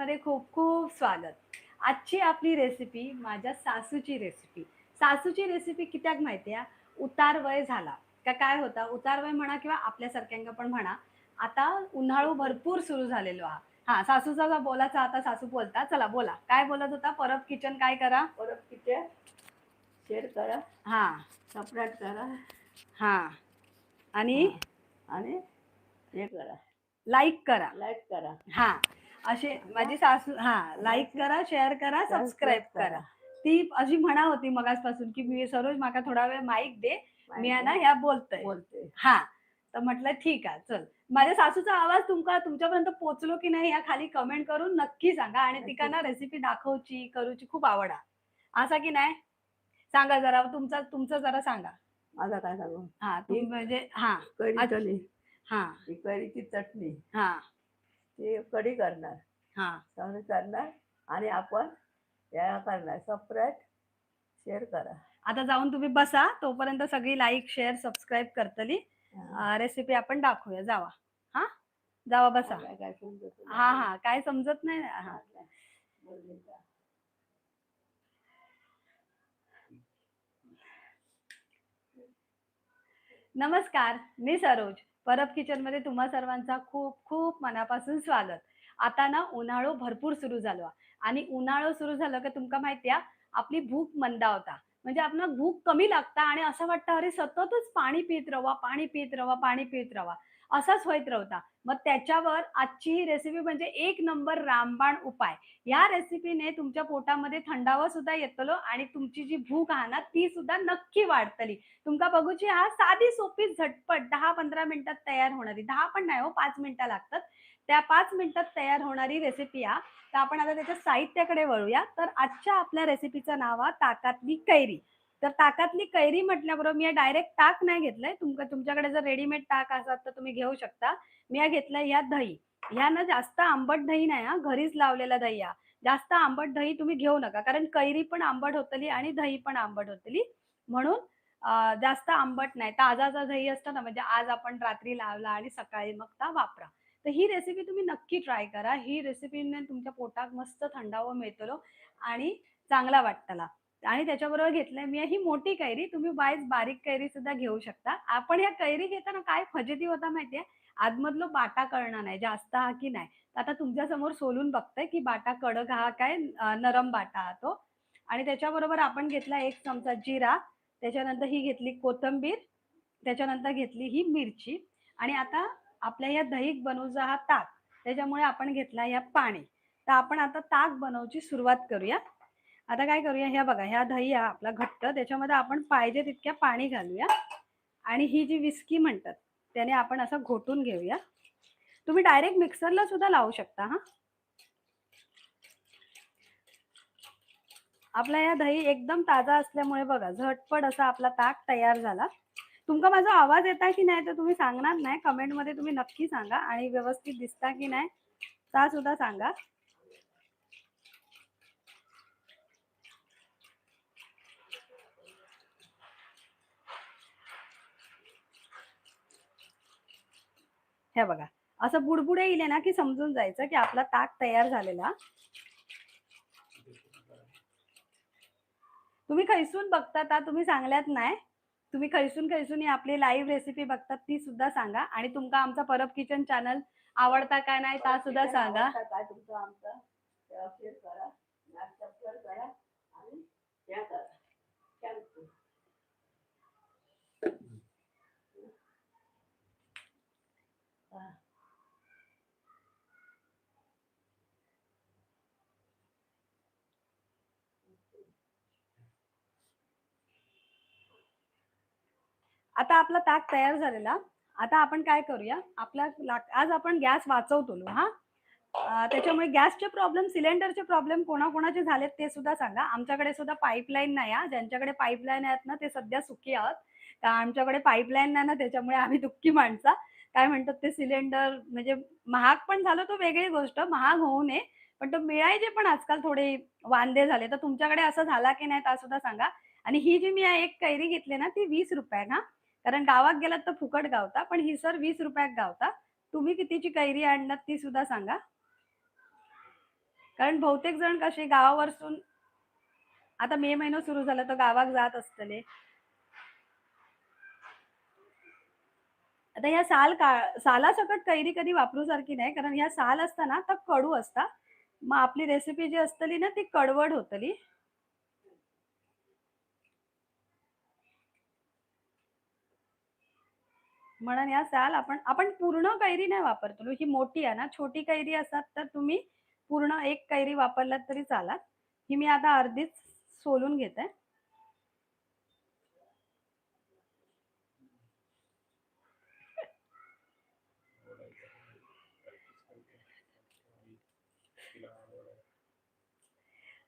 मध्ये खूप खूप स्वागत. आजची आपली रेसिपी माझ्या सासूची रेसिपी. सासूची रेसिपी कित्याक माहिती आहे? उतार वय झाला का काय होता, उतार वय म्हणा किंवा आपल्यासारख्यांका पण म्हणा, आता उन्हाळू भरपूर सुरू झालेलो हा. हां, सासूचा जो बोलायचा आता सासू बोलता. चला बोला. काय बोलत होता? परब किचन काय करा? परत तिथे शेअर करा, हां, सबस्क्राईब करा. हां. आणि हां, आणि हे करा, लाईक करा. लाईक करा. हां, असे समजा? माझी सासू हां, लाईक करा, शेअर करा, सबस्क्राईब सबस्क्राईब करा. करा. ती अशी म्हणा होती मगासपासून, की "मी सरोज माका थोडा वेळ माईक दे, मी आहे ना माहिती ह्या बोलतोय." बोलते. हां, तर म्हटलं ठीक आहे चल. माझ्या सासूचा आवाज तुमच्यापर्यंत पोहोचलो की नाही या खाली कमेंट करून नक्की सांगा आणि तिका ना रेसिपी दाखवची, करूची खूप आवड आहे. असा की नाही? सांगा जरा तुमचं तुमचं जरा सांगा. माझा काय सांगू? हां, ही तुम्ही म्हणजे हां, कढी कली, हां, ही कढीची चटणी, हां, ती कढी करणार, हां. चांगली करणार आणि आपण या करणार. सबस्क्राईब, शेअर करा. आता जाऊन तुम्ही बसा. तोपर्यंत सगळी लाईक, शेअर, सबस्क्राईब करतली. हां, रेसिपी आपण दाखवूया. जावा. हां? जावा बसा. मला काय समजत हां, नाही. हां. काय समजत नाही? हां. हां, बोलले का? नमस्कार, मी सरोज. परब किचनमध्ये तुम्हा सर्वांचा खूप खूप मनापासून स्वागत. आता ना उन्हाळो भरपूर सुरू झालो आणि उन्हाळो सुरू झालं की तुमका माहिती आहे, आपली भूक मंदावता. म्हणजे आपल्याला भूक कमी लागता आणि असं वाटतं अरे सततच पाणी पीत रहावा, पाणी पीत रहावा, पाणी पीत रहावा. असाच होत राहता. मग त्याच्यावर आजची ही रेसिपी म्हणजे एक नंबर रामबाण उपाय. या रेसिपीने तुमच्या पोटामध्ये थंडावा सुद्धा येतलो आणि तुमची जी भूक आहे ना ती सुद्धा नक्की वाढतली. तुमका बघूची हा साधी सोपी झटपट 10-15 मिनिटात तयार होणारी 10 पण नाही हो 5 मिनिटं लागतात. त्या 5 मिनिटात तयार होणारी रेसिपी आहे. तर आपण आता त्याच्या साहित्याकडे वळूया. तर आजच्या आपल्या रेसिपीचं नाव आहे ताकातली कैरी. तर ताकातली कैरी म्हटल्याबरोबर मी डायरेक्ट ताक नाही घेतलंय. तुमच्याकडे जर रेडीमेड ताक असाल तर तुम्ही घेऊ शकता. मी घेतलंय ह्या दही. ह्या ना जास्त आंबट दही नाही हां, घरीच लावलेला दही हा. जास्त आंबट दही तुम्ही घेऊ नका. कारण कैरी पण आंबट होतली आणि दही पण आंबट होतली. म्हणून जास्त आंबट नाही. ताजा दही असतं ना, म्हणजे आज आपण रात्री लावला आणि सकाळी मग ता वापरा. तर ही रेसिपी तुम्ही नक्की ट्राय करा. ही रेसिपीने तुमच्या पोटात मस्त थंडावा मिळतो आणि चांगला वाटतला. आणि त्याच्याबरोबर घेतलंय मी ही मोठी कैरी. तुम्ही बारीक कैरी सुद्धा घेऊ शकता. आपण ह्या कैरी घेताना काय फजिती होता माहिती आतमधलं बाटा कळणार नाही, जास्त हा की नाही. तर आता तुमच्यासमोर सोलून बघतोय, की बाटा कडक हा काय नरम बाटा हा तो. आणि त्याच्याबरोबर आपण घेतला 1 चमचा जीरा, त्याच्यानंतर ही घेतली कोथिंबीर, त्याच्यानंतर घेतली ही मिरची आणि आता आपल्या या दहीक बनवूचा हा ताक. त्याच्यामुळे आपण घेतला या पाणी. तर आपण आता ताक बनवायची सुरुवात करूया. आता काय करूया, ह्या बघा ह्या दही हा आपला घट्ट त्याच्यामध्ये आपण पाहिजे तितक्या पाणी घालूया आणि ही जी विस्की म्हणतात, त्याने आपण असं घोटून घेऊया. तुम्ही डायरेक्ट मिक्सरला सुद्धा लावू शकता हां. आपला या दही एकदम ताजा असल्यामुळे बघा झटपट असा आपला ताक तयार झाला. तुमका माझा आवाज येता की नाही तर तुम्ही सांगणार नाही. कमेंटमध्ये तुम्ही नक्की सांगा आणि व्यवस्थित दिसता की नाही ता सुद्धा सांगा. हे बघा. असं बुडबुडे येईल ना की समजून जायचं की आपला ताक तयार झालेला. तुम्ही खैसून बघता तुम्ही सांगल्यात नाही. तुम्ही खैसून ही आपली लाईव्ह रेसिपी बघतात ती सुद्धा सांगा आणि तुमका आमचा परब किचन चॅनल आवडता का नाही ता सुद्धा सांगा. आवडता काय तुमचं आमचं शेअर करा, सबस्क्राईब करा आणि हे करा. थँक्यू. आता आपला ताक तयार झालेला. आता आपण काय करूया, आज आपण गॅस वाचवतो हां. त्याच्यामुळे गॅसचे प्रॉब्लेम, सिलेंडरचे प्रॉब्लेम कोणाकोणाचे झालेत ते सुद्धा सांगा. आमच्याकडे सुद्धा पाईपलाईन नाही हां. ज्यांच्याकडे पाईपलाईन आहेत ना, ते सध्या सुखी आहोत. तर आमच्याकडे पाईपलाईन नाही ना, त्याच्यामुळे आम्ही दुःखी माणसं. काय म्हणतात ते सिलेंडर म्हणजे महाग पण झालं तो वेगळी गोष्ट, महाग होऊ नये. पण तो मिळायचे पण आजकाल थोडे वांदे झाले. तर तुमच्याकडे असं झाला की नाही ता सुद्धा सांगा. आणि ही जी मी एक कैरी घेतली ना, ती ₹20 हां. कारण गावात गेलात तर फुकट गावता, पण ही सर ₹20 गावता. तुम्ही कितीची कैरी आणलात ती सुद्धा सांगा. कारण बहुतेक जण कसे गावावरसून आता मे महिना सुरू झाला तर गावाक जात असतले. आता ह्या सालासकट कैरी कधी वापरू सारखी नाही, कारण ह्या साल असता ना तर कडू असता. मग आपली रेसिपी जी असतली ना ती कडवड होतली. म्हणून या साल आपण पूर्ण कैरी नाही वापरतो. ही मोठी आहे ना, छोटी कैरी असतात तर तुम्ही पूर्ण एक कैरी वापरलात तरी चालात. ही मी आता अर्धीच सोलून घेते.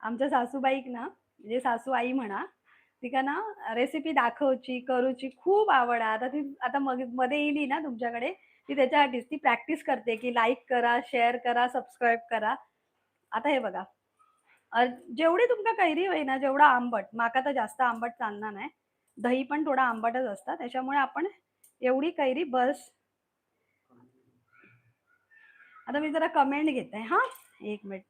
आमच्या सासूबाईक ना, म्हणजे सासू आई म्हणा, तिका ना रेसिपी दाखवची, करूची खूप आवड आहे. आता ती आता मध्ये येईली ना तुमच्याकडे, ती त्याच्यासाठीच ती प्रॅक्टिस करते, की लाईक करा, शेअर करा, सबस्क्राईब करा. आता हे बघा, अ, जेवढी तुमका कैरी होईना, जेवढा आंबट, माका तर जास्त आंबट चालणार नाही. दही पण थोडा आंबटच असतं. त्याच्यामुळे आपण एवढी कैरी बस. आता मी जरा कमेंट घेते हां, 1 मिनिट.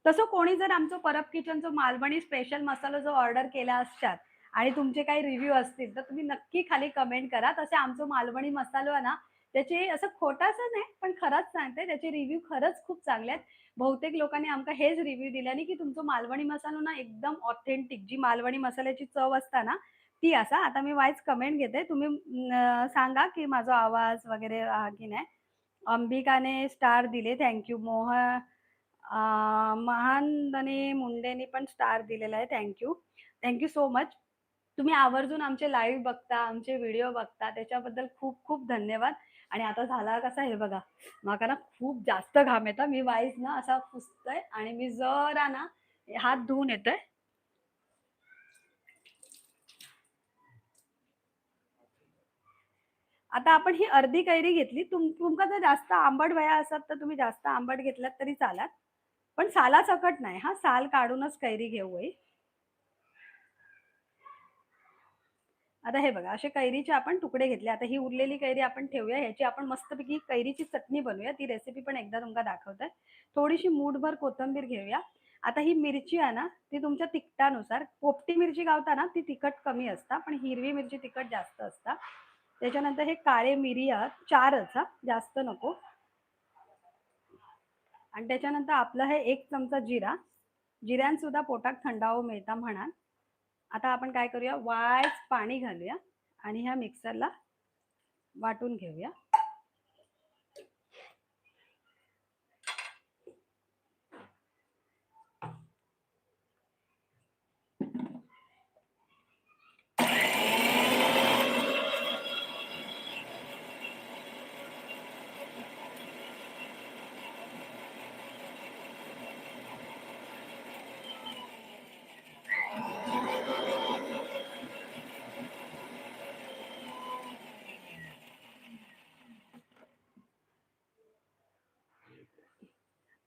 तसं कोणी जर आमचं परब किचनचं मालवणी स्पेशल मसाला जो ऑर्डर केला असतात आणि तुमचे काही रिव्ह्यू असतील तर तुम्ही नक्की खाली कमेंट करा. तसे आमचं मालवणी मसाला आहे ना, त्याचे असं खोटाचं नाही, पण खरंच सांगते त्याचे रिव्ह्यू खरंच खूप चांगले आहेत. बहुतेक लोकांनी आमका हेच रिव्ह्यू दिल्याने की तुमचं मालवणी मसाला ना एकदम ऑथेंटिक जी मालवणी मसाल्याची चव असता ना, ती असा. आता मी वाईज कमेंट घेते. तुम्ही सांगा की माझा आवाज वगैरे की नाही. अंबिकाने स्टार दिले. Thank you. महानदने मुंडेनी पण स्टार दिलेला आहे. Thank you. Thank you so much. तुम्ही आवर्जून आमचे लाईव्ह बघता, आमचे व्हिडिओ बघता त्याच्याबद्दल खूप खूप धन्यवाद. आणि आता झाला कसा हे बघा, माका ना खूप जास्त घाम येतो. मी वाईज ना असा पुसतोय आणि मी जरा ना हात धुवून येतोय. आता आपण ही अर्धी कैरी घेतली. तुमका जर जास्त आंबट वया असत तर तुम्ही जास्त आंबट घेतलात तरी चालात. पण सालासकट नाही हां, साल काढूनच कैरी घेऊ होई. आता हे बघा, असे कैरीचे आपण तुकडे घेतले. आता ही उरलेली कैरी आपण ठेवूया. ह्याची आपण मस्तपैकी कैरीची चटणी बनवूया. ती रेसिपी पण एकदा तुम्हाला दाखवते. थोडीशी मूठभर कोथिंबीर घेऊया. आता ही मिरची आहे ना, ती तुमच्या तिखटानुसार. पोपटी मिरची गावता ना, ती तिखट कमी असता, पण हिरवी मिरची तिखट जास्त असता. त्याच्यानंतर हे काळे मिरी आहेत, 4च हां, जास्त नको. आणि त्याच्यानंतर आपलं हे 1 चमचा जिरा. जिऱ्यान सुद्धा पोटात थंडावा मिळता म्हणा. आता आपण काय करूया, वायच पाणी घालूया आणि ह्या मिक्सरला वाटून घेऊया.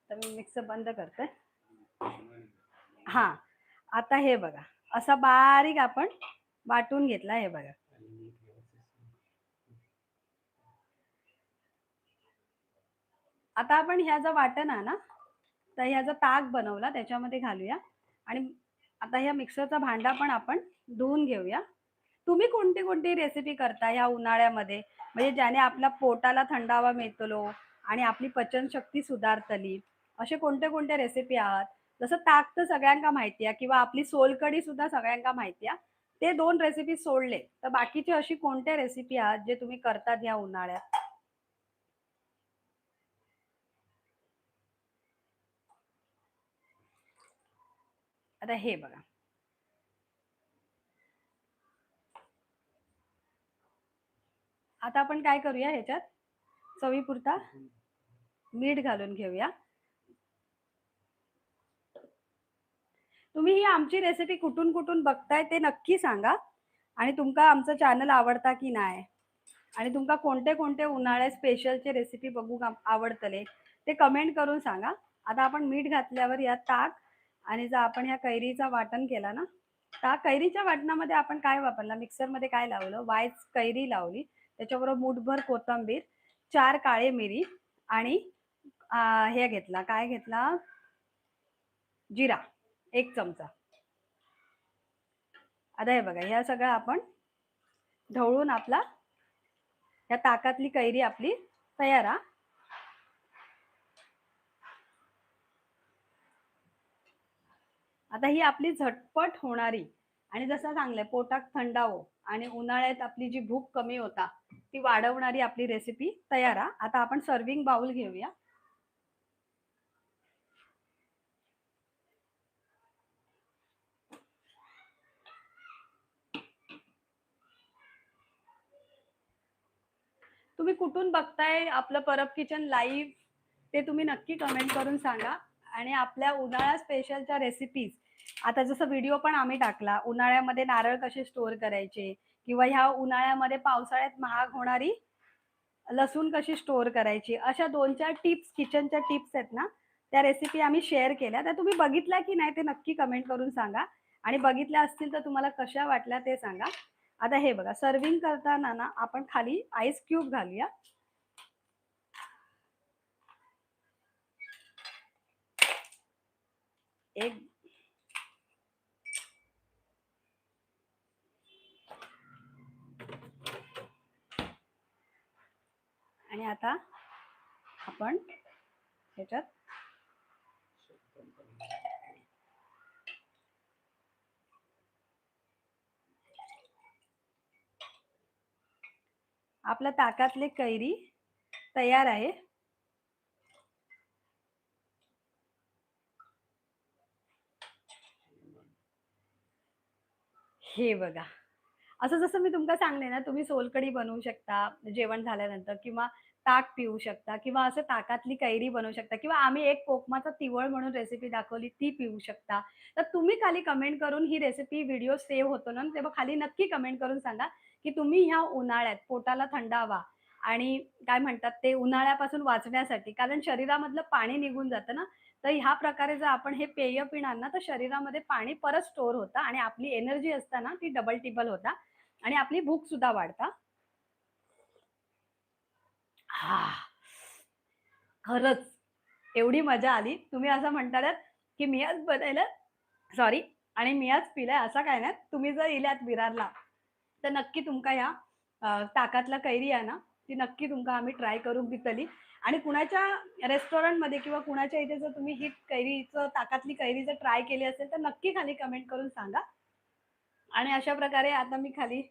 तर मी मिक्सर बंद करते. हां, आता हे बघा, असा बारीक आपण वाटून घेतला. हे बघा. आता आपण ह्याचा वाटण आहे ना, तर ह्याचा ताक बनवला त्याच्यामध्ये घालूया. आणि आता ह्या मिक्सरचा भांडा पण आपण धुवून घेऊया. तुम्ही कोणती कोणती रेसिपी करता ह्या उन्हाळ्यामध्ये, म्हणजे ज्याने आपल्या पोटाला थंडावा मिळतलो आणि आपली पचनशक्ती सुधारतली, असे कोणते कोणते रेसिपी आहात? जसं ताक तर सगळ्यांका माहिती आहे किंवा आपली सोलकढी सुद्धा सगळ्यांका माहिती आहे. ते 2 रेसिपी सोडले तर बाकीची अशी कोणत्या रेसिपी आहात जे तुम्ही करतात ह्या उन्हाळ्यात? आता हे बघा, आता आपण काय करूया, ह्याच्यात चवीपुरता मीठ घालून घेऊया. तुम्ही ही आमची रेसिपी कुठून कुठून बघताय ते नक्की सांगा. आणि तुमका आमचं चॅनल आवडता की नाही, आणि तुमका कोणते कोणते उन्हाळ्यात स्पेशलचे रेसिपी बघू आवडतले ते कमेंट करून सांगा. आता आपण मीठ घातल्यावर या ताक आणि जर आपण ह्या कैरीचा वाटण केला ना, त्या कैरीच्या वाटणामध्ये आपण काय वापरला, मिक्सरमध्ये काय लावलं, वायच कैरी लावली, त्याच्याबरोबर मूठभर कोथिंबीर, 4 काळे मिरी आणि हे घेतला, काय घेतला, जिरा 1 चमचा. आता हे बघा, ह्या सगळं आपण ढवळून आपला ह्या ताकातली कैरी आपली तयार हा. आता ही आपली झटपट होणारी आणि जसं सांगलंय पोटात थंडावो आणि उन्हाळ्यात आपली जी भूक कमी होता ती वाढवणारी आपली रेसिपी तयार हा. आता आपण सर्विंग बाउल घेऊया. तुम्ही कुठून बघताय आपलं परब किचन लाईव्ह ते तुम्ही नक्की कमेंट करून सांगा. आणि आपल्या उन्हाळा स्पेशलच्या रेसिपीज, आता जसं व्हिडिओ पण आम्ही टाकला उन्हाळ्यामध्ये नारळ कसे स्टोअर करायचे, किंवा ह्या उन्हाळ्यामध्ये पावसाळ्यात महाग होणारी लसूण कशी स्टोअर करायची, अशा 2-4 टिप्स, किचनच्या टिप्स आहेत ना, त्या रेसिपी आम्ही शेअर केल्या. त्या तुम्ही बघितल्या की नाही ते नक्की कमेंट करून सांगा. आणि बघितल्या असतील तर तुम्हाला कशा वाटल्या ते सांगा. आता हे बघा, सर्विंग करताना ना आपण खाली आईस क्यूब घालूया. एक आणि आता आपण ह्याच्यात आपल्या ताकातले कैरी तयार आहे. हे बघा, असं जसं मी तुमका सांगले ना, तुम्ही सोलकढी बनवू शकता जेवण झाल्यानंतर, किंवा ताक पिऊ शकता, किंवा असं ताकातली कैरी बनवू शकता, किंवा आम्ही एक कोकमाचा तिवळ म्हणून रेसिपी दाखवली ती पिऊ शकता. तर तुम्ही खाली कमेंट करून ही रेसिपी व्हिडिओ सेव्ह होतो ना, तेव्हा खाली नक्की कमेंट करून सांगा की तुम्ही ह्या उन्हाळ्यात पोटाला थंडावा आणि काय म्हणतात ते उन्हाळ्यापासून वाचण्यासाठी, कारण शरीरामधलं पाणी निघून जातं ना, तर ह्या प्रकारे जर आपण हे पेय पिणार ना, तर शरीरामध्ये पाणी परत स्टोअर होतं आणि आपली एनर्जी असते ना ती डबल टिबल होता आणि आपली भूक सुद्धा वाढता. हा, खरंच एवढी मजा आली. तुम्ही असं म्हणताय की मी आज बनवलं, सॉरी, आणि मी आज पिलाय असं काय नाही. तुम्ही जर इल्यात विरारला तर नक्की तुमका या ताकातला कैरी आहे ना, ती नक्की तुमका आम्ही ट्राय करून दितली. आणि कुणाच्या रेस्टॉरंटमध्ये किंवा कुणाच्या इथे जर तुम्ही ही कैरीचं ताकातली कैरी जर ट्राय केली असेल तर नक्की खाली कमेंट करून सांगा. आणि अशा प्रकारे आता मी खाली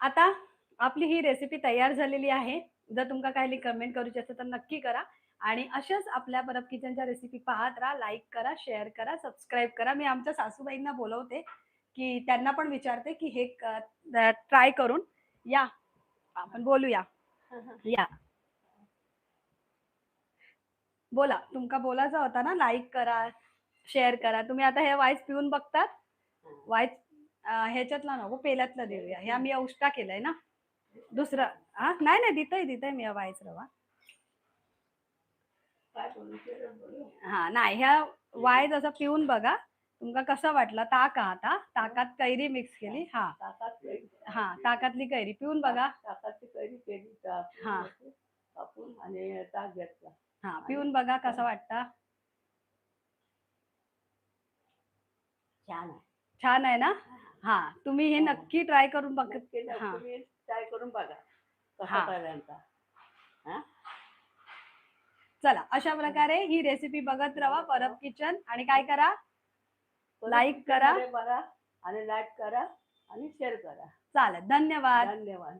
आता आपली ही रेसिपी तयार झालेली आहे. जर तुमका काही कमेंट करूची असेल तर नक्की करा. आणि अशाच आपल्या परब किचनच्या रेसिपी पाहत राहा. लाईक करा, शेअर करा, सबस्क्राईब करा. मी आमच्या सासूबाईंना बोलवते, की त्यांना पण विचारते, की हे ट्राय करून या. आपण बोलूया. या. बोला. तुमका बोलायचा होता ना, लाईक करा, शेअर करा. तुम्ही आता हे वाईस पिऊन बघतात. वाईस ह्याच्यातला नको, पेल्यातला देऊया. ह्या मी औष्टा केलाय ना. दुसरं हा नाही नाही, दितय मी वाईस रवा. हा नाही, ह्या वाईस असं पिऊन बघा, तुमका कसा वाटला. ताक आता ताकात कैरी मिक्स केली. हा हा, ताकातली कैरी पिऊन बघा. ताकातली कैरी केली, हा कापून आणि ताक घेतला. हा, पिऊन बघा कसा वाटता. छान आहे. छान आहे ना. हा, तुम्ही हे नक्की ट्राय करून बघ. हा तुम्ही ट्राय करून बघा हा. कसा पहिल्यांदा. हा, चला, अशा प्रकारे ही रेसिपी बघत राहा परब किचन. आणि काय करा, लाईक करा, बघा आणि लाईक करा आणि शेअर करा. चालेल. धन्यवाद. धन्यवाद.